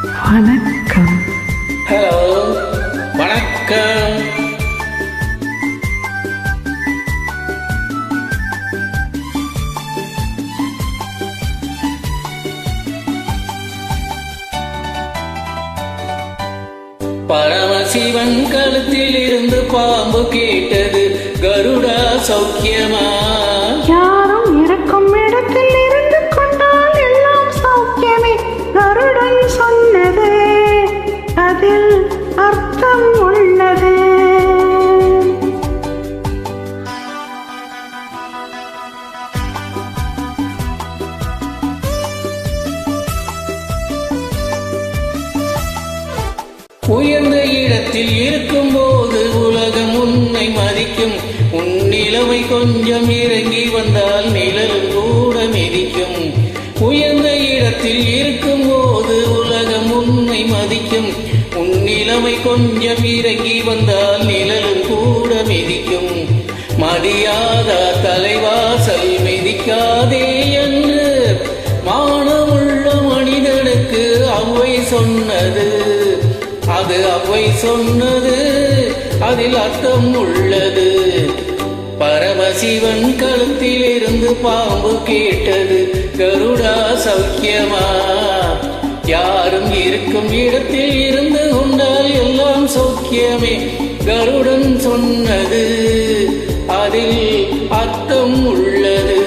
வணக்கம். ஹலோ, வணக்கம். பரமசிவன் கழுத்தில் இருந்து பாம்பு கேட்டது, கருடா சௌக்கியமா? யாரும் இருக்கும் இடத்தில் இருந்து கொண்டால் எல்லாம் சௌக்கியமே. கருடன் சொன்னது, அதில் அர்த்தம் உள்ளது. உயர்ந்த இடத்தில் இருக்கும் போது உலகம் உன்னை மதிக்கும். உன் நிலைமை கொஞ்சம் இறங்கி வந்தால் நிழல் கூட மிதிக்கும். உயர்ந்த இடத்தில் இருக்கும் போது உலகம் உன்னை மதிக்கும். உன் நிலைமை கொஞ்சம் இறங்கி வந்தால் நிழல் கூட மிதிக்கும். மதியாத தலைவாசல் மிதிக்காதே என்று மானமுள்ள மனிதனுக்கு அவ்வை சொன்னது. அது அவ்வை சொன்னது, அதில் அர்த்தம் உள்ளது. பரமசிவன் கழுத்தில் இருந்து பாம்பு கேட்டது, கருடா சௌக்கியமா? யாரும் இருக்கும் இடத்தில் இருந்து கொண்டால் எல்லாம் சௌக்கியமே. கருடன் சொன்னது, அதில் அர்த்தம் உள்ளது.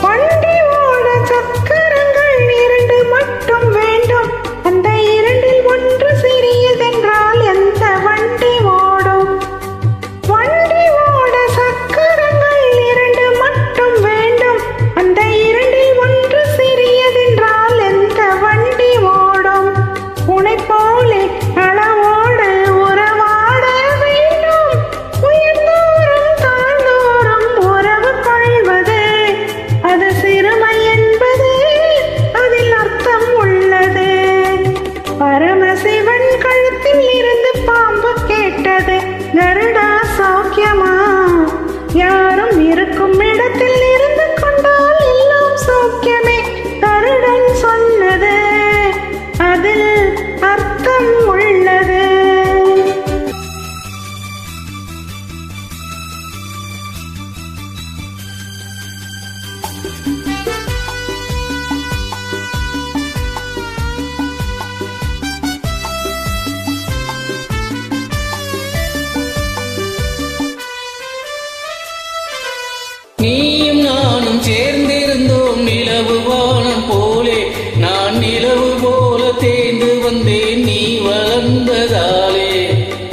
வண்டி ஓட சக்கரங்கள் 2 மட்டும் வேண்டும். அந்த 2இல் ஒன்று சிறியதென்றால் எந்த வண்டி ஓடும்? வண்டி ஓட சக்கரங்கள் 2 மட்டும் வேண்டும். அந்த 2இல் ஒன்று சிறியதென்றால் எந்த வண்டி ஓடும்? உனை போலே அளவோடு உறவாட வேண்டும். உயர்ந்தோறும் தாழ்ந்தோறும் உறவு கொள்வது, அது சிறுமை என்பது, அதில் அர்த்தம் உள்ளது. பரமசிவன் கழுத்தில் இருந்து பாம்பு கேட்டது, கருடா சௌக்கியமா? யாரும் இருக்கும் இடத்தில் இருந்து கொண்டால் எல்லாம் சௌக்கியமே. கருடன் சொன்னது, அதில் அர்த்தம் உள்ளது. நீயும் நானும் சேர்ந்திருந்தோம் நிலவு வானம் போலே. நான் நிலவு போல தேர்ந்து வந்தேன் நீ வளர்ந்ததாலே.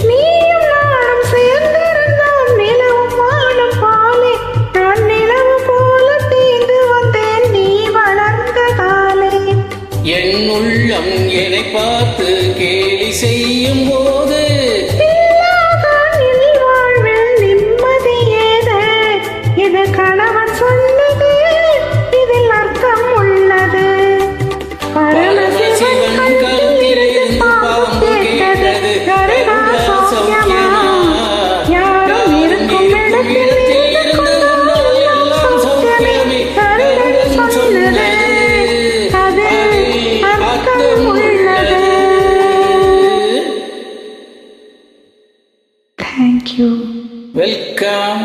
நீயும் நானும் சேர்ந்திருந்தோம் நிலவு வானம் போலே. நான் நிலவு போல தேர்ந்து வந்தேன் நீ வளர்ந்ததாலே. என் உள்ளம் என்னை பார்த்து கேலி செய்யும் போது, வாழ்வில் நிம்மதி ஏது? இது கணவன் சொன்னது, இதில் அர்த்தம் உள்ளது. பரமசிவன் கழுத்தில் இருந்து பாம்பு கேட்டது, கருடா சௌக்கியமா? யாரும் இருக்கும் இடத்தில் இருந்து கொண்டால் எல்லாம் சௌக்கியமே. கருடன் சொன்னது, அதில் அர்த்தம் உள்ளது. Thank you. வெல்கம்.